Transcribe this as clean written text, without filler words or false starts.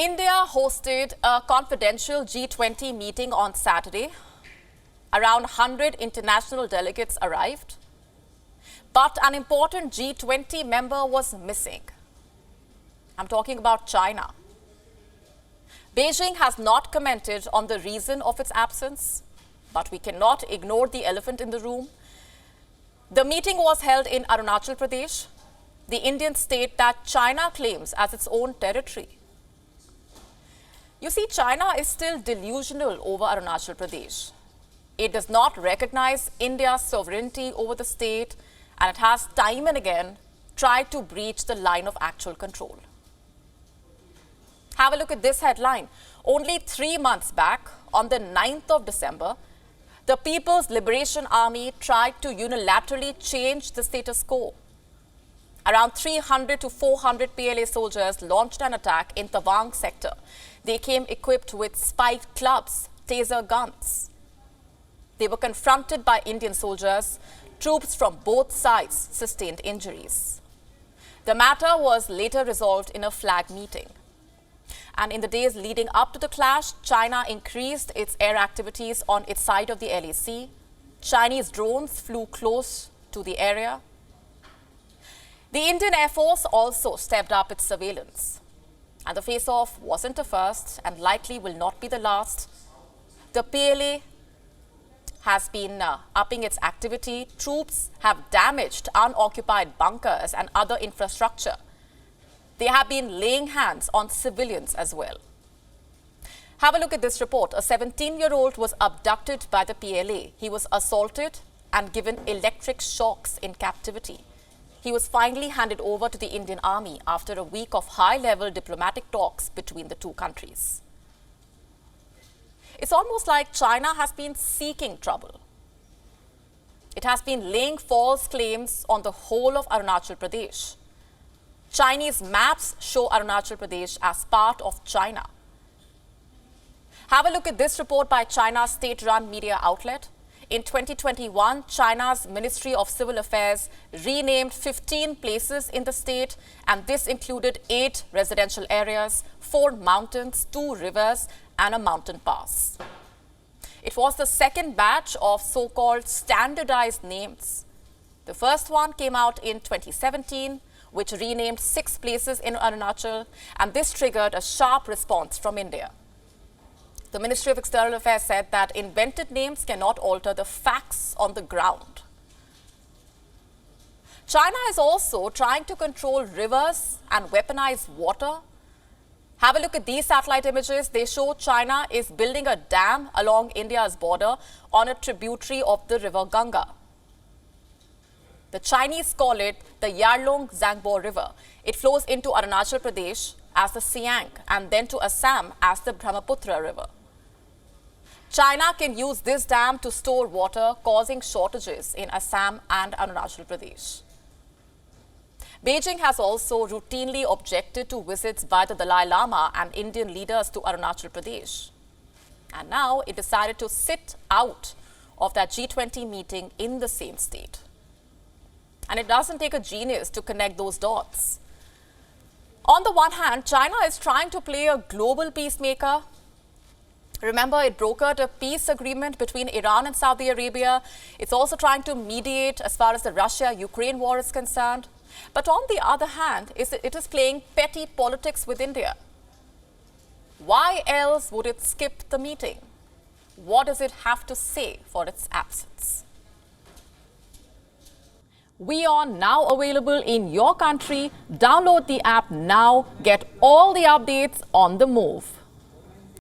India hosted a confidential G20 meeting on Saturday. Around 100 international delegates arrived, but an important G20 member was missing. I'm talking about China. Beijing has not commented on the reason of its absence, but we cannot ignore the elephant in the room. The meeting was held in Arunachal Pradesh, the Indian state that China claims as its own territory. You see, China is still delusional over Arunachal Pradesh. It does not recognize India's sovereignty over the state, and it has time and again tried to breach the line of actual control. Have a look at this headline. Only 3 months back, on the 9th of December, the People's Liberation Army tried to unilaterally change the status quo. Around 300 to 400 PLA soldiers launched an attack in Tawang sector. They came equipped with spiked clubs, taser guns. They were confronted by Indian soldiers. Troops from both sides sustained injuries. The matter was later resolved in a flag meeting. And in the days leading up to the clash, China increased its air activities on its side of the LAC. Chinese drones flew close to the area. The Indian Air Force also stepped up its surveillance. And the face-off wasn't a first and likely will not be the last. The PLA has been upping its activity. Troops have damaged unoccupied bunkers and other infrastructure. They have been laying hands on civilians as well. Have a look at this report. A 17-year-old was abducted by the PLA. He was assaulted and given electric shocks in captivity. He was finally handed over to the Indian Army after a week of high-level diplomatic talks between the two countries. It's almost like China has been seeking trouble. It has been laying false claims on the whole of Arunachal Pradesh. Chinese maps show Arunachal Pradesh as part of China. Have a look at this report by China's state-run media outlet. In 2021, China's Ministry of Civil Affairs renamed 15 places in the state, and this included 8 residential areas, 4 mountains, 2 rivers, and a mountain pass. It was the second batch of so-called standardized names. The first one came out in 2017, which renamed 6 places in Arunachal, and this triggered a sharp response from India. The Ministry of External Affairs said that invented names cannot alter the facts on the ground. China is also trying to control rivers and weaponize water. Have a look at these satellite images. They show China is building a dam along India's border on a tributary of the river Ganga. The Chinese call it the Yarlung-Zangbo River. It flows into Arunachal Pradesh as the Siang and then to Assam as the Brahmaputra River. China can use this dam to store water, causing shortages in Assam and Arunachal Pradesh. Beijing has also routinely objected to visits by the Dalai Lama and Indian leaders to Arunachal Pradesh. And now it decided to sit out of that G20 meeting in the same state. And it doesn't take a genius to connect those dots. On the one hand, China is trying to play a global peacemaker. Remember, it brokered a peace agreement between Iran and Saudi Arabia. It's also trying to mediate as far as the Russia-Ukraine war is concerned. But on the other hand, it is playing petty politics with India. Why else would it skip the meeting? What does it have to say for its absence? WION now available in your country. Download the app now. Get all the updates on the move.